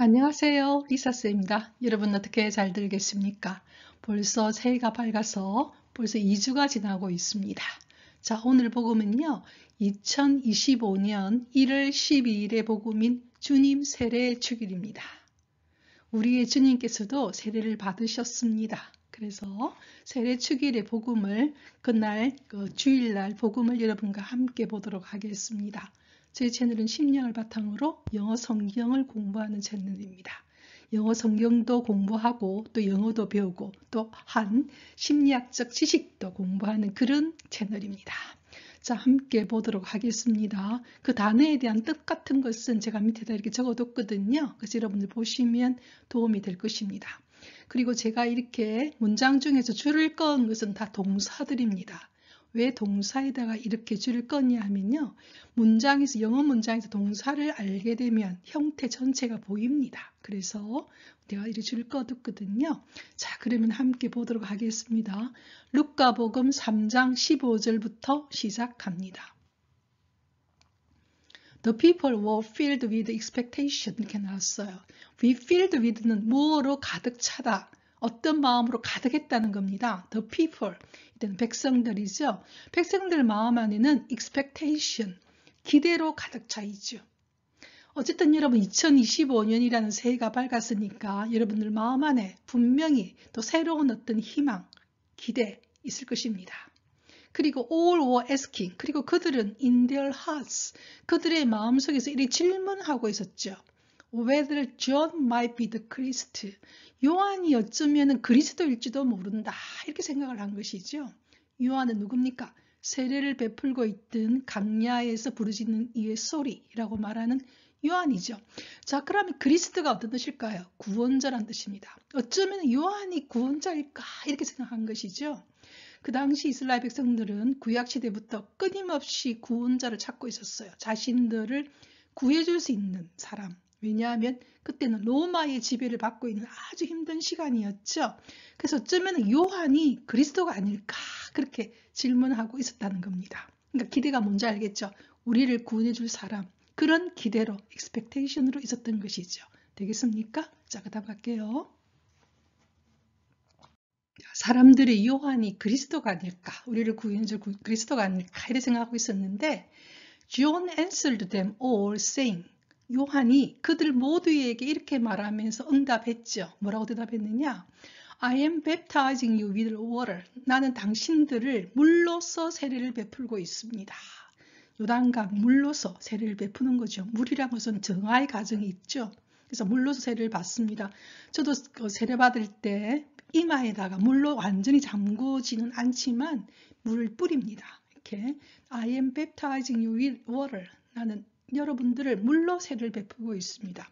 안녕하세요. 리사쌤입니다. 여러분 어떻게 잘들 계십니까? 벌써 새해가 밝아서 벌써 2주가 지나고 있습니다. 자, 오늘 복음은요. 2025년 1월 12일의 복음인 주님 세례 주일입니다. 우리의 주님께서도 세례를 받으셨습니다. 그래서 세례 주일의 복음을 그날 주일날 복음을 여러분과 함께 보도록 하겠습니다. 제 채널은 심령을 바탕으로 영어 성경을 공부하는 채널입니다. 영어 성경도 공부하고 또 영어도 배우고 또한 심리학적 지식도 공부하는 그런 채널입니다. 자, 함께 보도록 하겠습니다. 그 단어에 대한 뜻 같은 것은 제가 밑에다 이렇게 적어뒀거든요. 그래서 여러분들 보시면 도움이 될 것입니다. 그리고 제가 이렇게 문장 중에서 줄을 건 것은 다 동사들입니다. 왜 동사에다가 이렇게 줄을 껐냐 하면요. 문장에서 영어 문장에서 동사를 알게 되면 형태 전체가 보입니다. 그래서 내가 이렇게 줄을 꺼뒀거든요. 자, 그러면 함께 보도록 하겠습니다. 루카복음 3장 15절부터 시작합니다. The people were filled with expectation 이렇게 나왔어요. We filled with는 무엇으로 가득 차다. 어떤 마음으로 가득했다는 겁니다. The people, 이때는 백성들이죠. 백성들 마음 안에는 expectation, 기대로 가득 차 있죠. 어쨌든 여러분 2025년이라는 새해가 밝았으니까 여러분들 마음 안에 분명히 또 새로운 어떤 희망, 기대 있을 것입니다. 그리고 all were asking, 그리고 그들은 in their hearts, 그들의 마음속에서 이렇게 질문하고 있었죠. Whether John might be the Christ, 요한이 어쩌면 그리스도일지도 모른다 이렇게 생각을 한 것이죠. 요한은 누굽니까? 세례를 베풀고 있던 강야에서 부르짖는 이의 소리라고 말하는 요한이죠. 자, 그러면 그리스도가 어떤 뜻일까요? 구원자란 뜻입니다. 어쩌면 요한이 구원자일까 이렇게 생각한 것이죠. 그 당시 이스라엘 백성들은 구약시대부터 끊임없이 구원자를 찾고 있었어요. 자신들을 구해줄 수 있는 사람. 왜냐하면 그때는 로마의 지배를 받고 있는 아주 힘든 시간이었죠. 그래서 어쩌면 요한이 그리스도가 아닐까 그렇게 질문하고 있었다는 겁니다. 그러니까 기대가 뭔지 알겠죠? 우리를 구해줄 사람. 그런 기대로, expectation으로 있었던 것이죠. 되겠습니까? 자, 그 다음 갈게요. 사람들이 요한이 그리스도가 아닐까, 우리를 구해줄 그리스도가 아닐까 이렇게 생각하고 있었는데 John answered them all saying, 요한이 그들 모두에게 이렇게 말하면서 응답했죠. 뭐라고 대답했느냐? I am baptizing you with water. 나는 당신들을 물로서 세례를 베풀고 있습니다. 요단강 물로서 세례를 베푸는 거죠. 물이란 것은 정화의 과정이 있죠. 그래서 물로서 세례를 받습니다. 저도 세례 받을 때 이마에다가 물로 완전히 잠그지는 않지만 물을 뿌립니다. 이렇게 I am baptizing you with water. 나는 여러분들을 물로 세례를 베푸고 있습니다.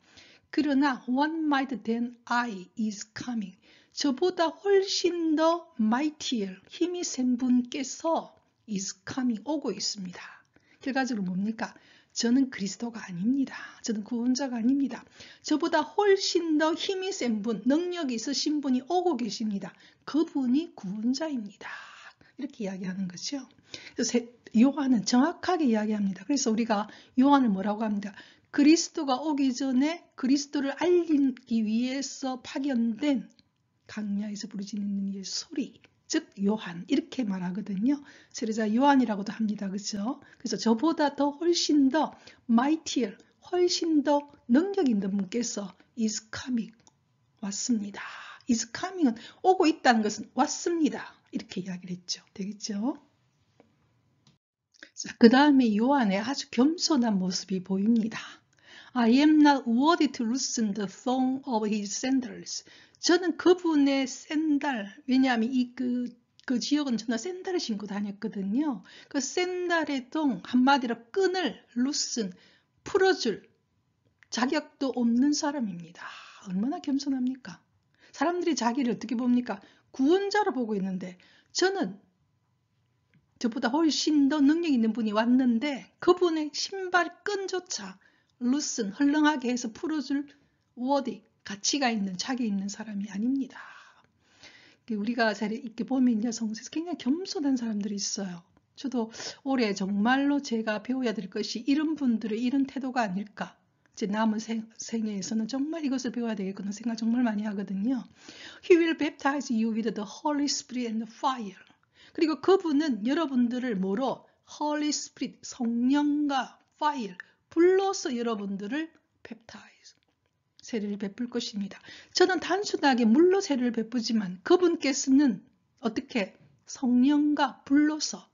그러나 one mightier than I is coming. 저보다 훨씬 더 mightier, 힘이 센 분께서 is coming, 오고 있습니다. 결과적으로 뭡니까? 저는 그리스도가 아닙니다. 저는 구원자가 아닙니다. 저보다 훨씬 더 힘이 센 분, 능력이 있으신 분이 오고 계십니다. 그분이 구원자입니다. 이렇게 이야기하는 거죠. 그래서 요한은 정확하게 이야기합니다. 그래서 우리가 요한을 뭐라고 합니다. 그리스도가 오기 전에 그리스도를 알리기 위해서 파견된 강야에서 부르짖는 이의 소리, 즉 요한 이렇게 말하거든요. 세례자 요한이라고도 합니다. 그렇죠? 그래서 저보다 더 훨씬 더 mightier, 훨씬 더 능력 있는 분께서 is coming, 왔습니다. is coming은 오고 있다는 것은 왔습니다. 이렇게 이야기를 했죠. 되겠죠? 자, 그 다음에 요한의 아주 겸손한 모습이 보입니다. I am not worthy to loosen the thong of his sandals. 저는 그분의 샌들, 왜냐하면 그 지역은 저는 샌들을 신고 다녔거든요. 그 샌들의 동, 한마디로 끈을 loosen, 풀어줄 자격도 없는 사람입니다. 얼마나 겸손합니까? 사람들이 자기를 어떻게 봅니까? 구원자로 보고 있는데 저는 저보다 훨씬 더 능력 있는 분이 왔는데 그분의 신발 끈조차 loosen, 헐렁하게 해서 풀어줄 worthy, 가치가 있는, 자기 있는 사람이 아닙니다. 우리가 이렇게 보면요, 성서에서 굉장히 겸손한 사람들이 있어요. 저도 올해 정말로 제가 배워야 될 것이 이런 분들의 이런 태도가 아닐까. 제 남은 생애에서는 정말 이것을 배워야 되겠구나 생각 정말 많이 하거든요. He will baptize you with the Holy Spirit and fire. 그리고 그분은 여러분들을 뭐로? Holy Spirit, 성령과 fire, 불로서 여러분들을 baptize, 세례를 베풀 것입니다. 저는 단순하게 물로 세례를 베푸지만 그분께서는 어떻게? 성령과 불로서.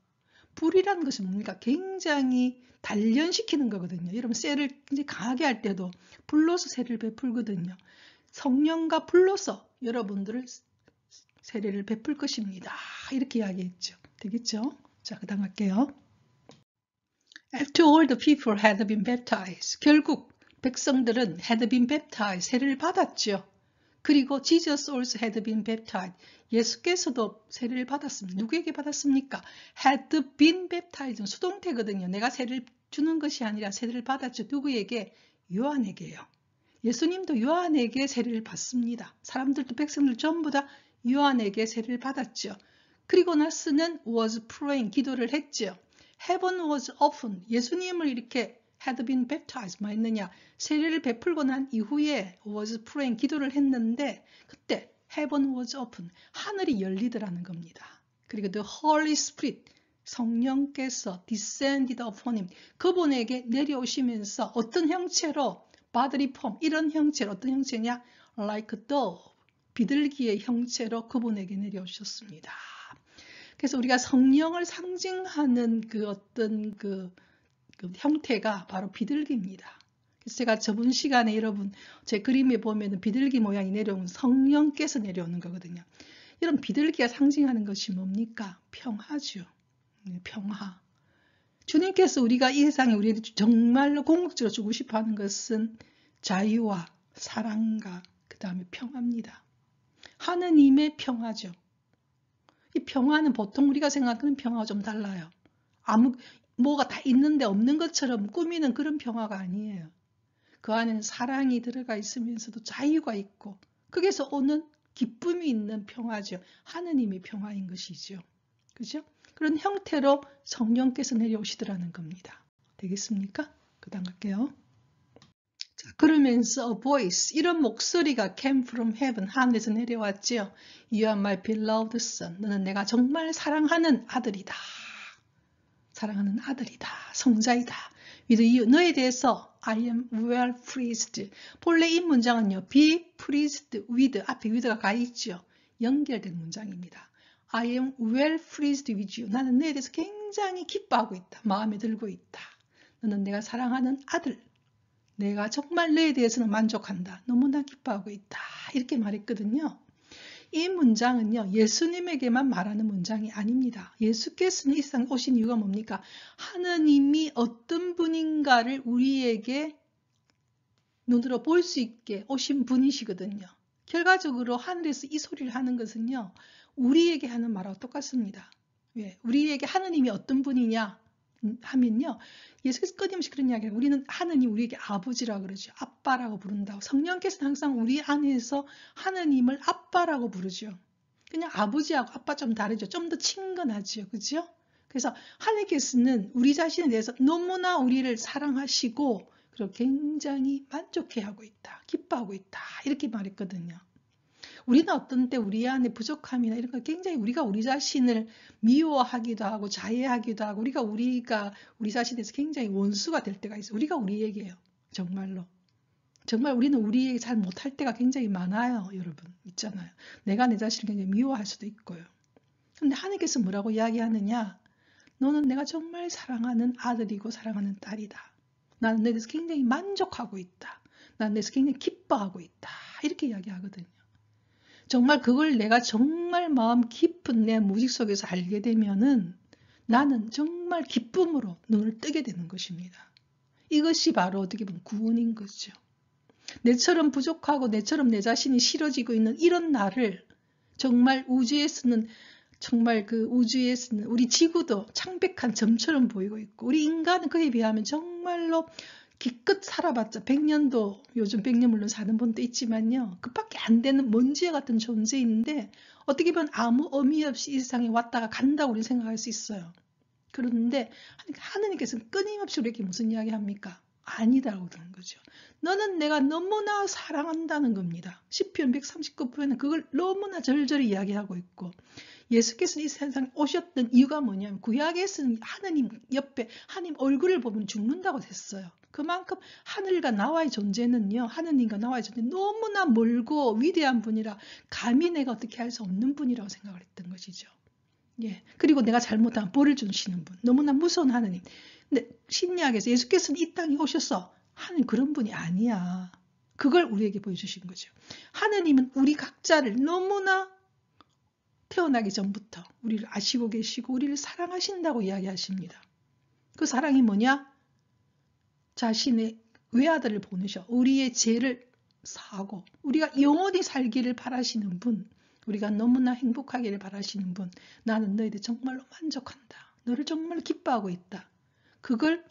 불이라는 것이 뭡니까? 굉장히 단련시키는 거거든요. 여러분 세를 굉장히 강하게 할 때도 불로서 세례를 베풀거든요. 성령과 불로서 여러분들을 세례를 베풀 것입니다. 이렇게 이야기했죠. 되겠죠? 자, 그 다음 할게요. After all the people had been baptized, 결국 백성들은 had been baptized, 세례를 받았죠. 그리고 Jesus also had been baptized, 예수께서도 세례를 받았습니다. 누구에게 받았습니까? had been baptized, 수동태거든요. 내가 세례를 주는 것이 아니라 세례를 받았죠. 누구에게? 요한에게요. 예수님도 요한에게 세례를 받습니다. 사람들도 백성들 전부 다 요한에게 세례를 받았죠. 그리고 나서는 was praying, 기도를 했죠. Heaven was open, 예수님을 이렇게 had been baptized, 뭐 했느냐? 세례를 베풀고 난 이후에 was praying, 기도를 했는데 그때 heaven was open, 하늘이 열리더라는 겁니다. 그리고 the Holy Spirit, 성령께서 descended upon him, 그분에게 내려오시면서 어떤 형체로? bodily form, 이런 형체로, 어떤 형체냐? like a dove, 비둘기의 형체로 그분에게 내려오셨습니다. 그래서 우리가 성령을 상징하는 그 어떤 그 형태가 바로 비둘기입니다. 그래서 제가 저번 시간에 여러분 제 그림에 보면 비둘기 모양이 내려오는 성령께서 내려오는 거거든요. 이런 비둘기가 상징하는 것이 뭡니까? 평화죠. 평화. 주님께서 우리가 이 세상에 우리에게 정말로 궁극적으로 주고 싶어 하는 것은 자유와 사랑과 그 다음에 평화입니다. 하느님의 평화죠. 이 평화는 보통 우리가 생각하는 평화가 좀 달라요. 뭐가 다 있는데 없는 것처럼 꾸미는 그런 평화가 아니에요. 그 안에는 사랑이 들어가 있으면서도 자유가 있고 거기서 오는 기쁨이 있는 평화죠. 하느님의 평화인 것이죠. 그죠? 그런 형태로 성령께서 내려오시더라는 겁니다. 되겠습니까? 그 다음 갈게요. 자, 그러면서 a voice, 이런 목소리가 came from heaven, 하늘에서 내려왔죠. You are my beloved son. 너는 내가 정말 사랑하는 아들이다. 사랑하는 아들이다. 성자이다. with you, 너에 대해서 I am well pleased. 본래 이 문장은요. be pleased with, 앞에 with가 가 있죠. 연결된 문장입니다. I am well pleased with you. 나는 너에 대해서 굉장히 기뻐하고 있다. 마음에 들고 있다. 너는 내가 사랑하는 아들. 내가 정말 너에 대해서는 만족한다. 너무나 기뻐하고 있다. 이렇게 말했거든요. 이 문장은요. 예수님에게만 말하는 문장이 아닙니다. 예수께서는 이 세상에 오신 이유가 뭡니까? 하느님이 어떤 분인가를 우리에게 눈으로 볼 수 있게 오신 분이시거든요. 결과적으로 하늘에서 이 소리를 하는 것은요. 우리에게 하는 말하고 똑같습니다. 왜? 우리에게 하느님이 어떤 분이냐 하면요. 예수께서 끊임없이 그런 이야기를 우리는 하느님 우리에게 아버지라고 그러죠. 아빠라고 부른다고. 성령께서는 항상 우리 안에서 하느님을 아빠라고 부르죠. 그냥 아버지하고 아빠 좀 다르죠. 좀 더 친근하죠. 그죠? 그래서 하느님께서는 우리 자신에 대해서 너무나 우리를 사랑하시고 그리고 굉장히 만족해하고 있다. 기뻐하고 있다. 이렇게 말했거든요. 우리는 어떤 때 우리 안에 부족함이나 이런 거 굉장히 우리가 우리 자신을 미워하기도 하고 자해하기도 하고 우리가 우리 자신에서 굉장히 원수가 될 때가 있어요. 우리가 우리에게요. 정말로. 정말 우리는 우리에게 잘 못할 때가 굉장히 많아요. 여러분. 있잖아요. 내가 내 자신을 굉장히 미워할 수도 있고요. 근데 하나님께서 뭐라고 이야기하느냐? 너는 내가 정말 사랑하는 아들이고 사랑하는 딸이다. 나는 내 대해서 굉장히 만족하고 있다. 나는 내 대해서 굉장히 기뻐하고 있다. 이렇게 이야기하거든요. 정말 그걸 내가 정말 마음 깊은 내 무식 속에서 알게 되면은 나는 정말 기쁨으로 눈을 뜨게 되는 것입니다. 이것이 바로 어떻게 보면 구원인 거죠. 내처럼 부족하고 내처럼 내 자신이 싫어지고 있는 이런 나를 정말 우주에서는 정말 그 우주에서는 우리 지구도 창백한 점처럼 보이고 있고 우리 인간은 그에 비하면 정말로 기껏 살아봤자 100년도 요즘 100년 물론 사는 분도 있지만요. 그밖에 안 되는 먼지와 같은 존재인데 어떻게 보면 아무 의미 없이 이 세상에 왔다가 간다고 우리 생각할 수 있어요. 그런데 하느님께서는 끊임없이 우리에게 무슨 이야기 합니까? 아니다라고 그러는 거죠. 너는 내가 너무나 사랑한다는 겁니다. 시편 139편에는 그걸 너무나 절절히 이야기하고 있고, 예수께서 이 세상에 오셨던 이유가 뭐냐면 구약에서는 하느님 옆에 하느님 얼굴을 보면 죽는다고 했어요. 그만큼 하늘과 나와의 존재는요, 하느님과 나와의 존재 너무나 멀고 위대한 분이라 감히 내가 어떻게 할 수 없는 분이라고 생각을 했던 것이죠. 예. 그리고 내가 잘못하면 벌을 주시는 분, 너무나 무서운 하느님. 근데 신약에서 예수께서는 이 땅에 오셔서 하느님 그런 분이 아니야. 그걸 우리에게 보여주신 거죠. 하느님은 우리 각자를 너무나 태어나기 전부터 우리를 아시고 계시고 우리를 사랑하신다고 이야기하십니다. 그 사랑이 뭐냐? 자신의 외아들을 보내셔 우리의 죄를 사하고 우리가 영원히 살기를 바라시는 분, 우리가 너무나 행복하기를 바라시는 분, 나는 너희들 정말로 만족한다. 너를 정말 기뻐하고 있다. 그걸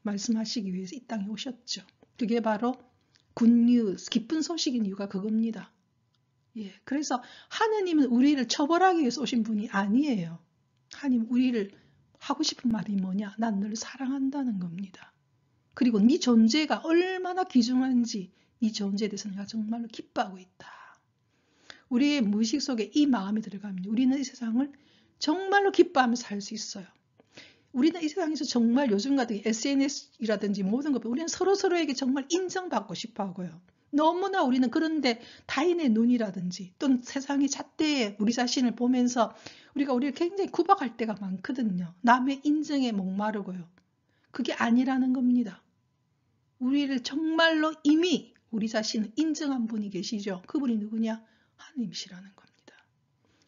말씀하시기 위해서 이 땅에 오셨죠. 그게 바로 굿뉴스, 기쁜 소식인 이유가 그겁니다. 예, 그래서 하느님은 우리를 처벌하기 위해서 오신 분이 아니에요. 하나님 우리를 하고 싶은 말이 뭐냐? 난 너를 사랑한다는 겁니다. 그리고 네 존재가 얼마나 귀중한지 네 존재에 대해서 내가 정말로 기뻐하고 있다. 우리의 무의식 속에 이 마음이 들어가면 우리는 이 세상을 정말로 기뻐하면서 살 수 있어요. 우리는 이 세상에서 정말 요즘 같은 SNS라든지 모든 것 우리는 서로서로에게 정말 인정받고 싶어 하고요. 너무나 우리는 그런데 타인의 눈이라든지 또는 세상의 잣대에 우리 자신을 보면서 우리를 굉장히 구박할 때가 많거든요. 남의 인정에 목마르고요. 그게 아니라는 겁니다. 우리를 정말로 이미 우리 자신을 인정한 분이 계시죠. 그분이 누구냐? 하나님이시라는 겁니다.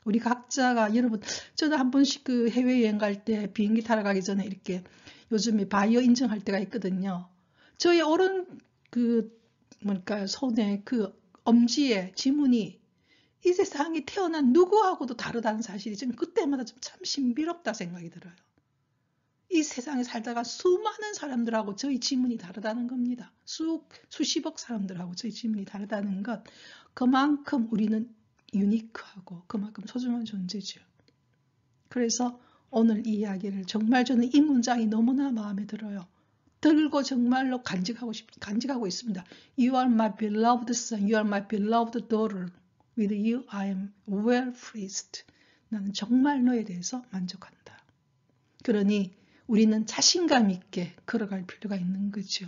우리 각자가 여러분 저도 한 번씩 그 해외여행 갈 때 비행기 타러 가기 전에 이렇게 요즘에 바이오 인증할 때가 있거든요. 저의 오른 손에 그 엄지에 지문이 이 세상에 태어난 누구하고도 다르다는 사실이 좀 그때마다 좀 참 신비롭다 생각이 들어요. 이 세상에 살다가 수많은 사람들하고 저희 지문이 다르다는 겁니다. 수십억 사람들하고 저희 지문이 다르다는 것. 그만큼 우리는 유니크하고 그만큼 소중한 존재죠. 그래서 오늘 이 이야기를 정말 저는 이 문장이 너무나 마음에 들어요. 들고 정말로 간직하고 있습니다. You are my beloved son, you are my beloved daughter. With you I am well pleased. 나는 정말 너에 대해서 만족한다. 그러니 우리는 자신감 있게 걸어갈 필요가 있는 거죠.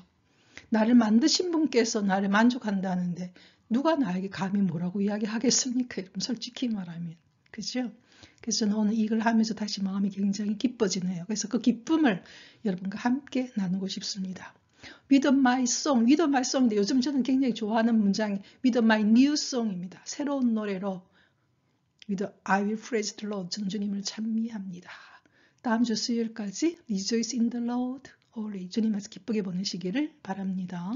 나를 만드신 분께서 나를 만족한다는데 누가 나에게 감히 뭐라고 이야기하겠습니까? 여러분 솔직히 말하면. 그죠? 그래서 저는 오늘 이걸 하면서 다시 마음이 굉장히 기뻐지네요. 그래서 그 기쁨을 여러분과 함께 나누고 싶습니다. With my song, with my song인데 요즘 저는 굉장히 좋아하는 문장이 with my new song입니다. 새로운 노래로 with I will praise the Lord, 저는 주님을 찬미합니다. 다음 주 수요일까지 Rejoice in the Lord, always 주님 안에서 기쁘게 보내시기를 바랍니다.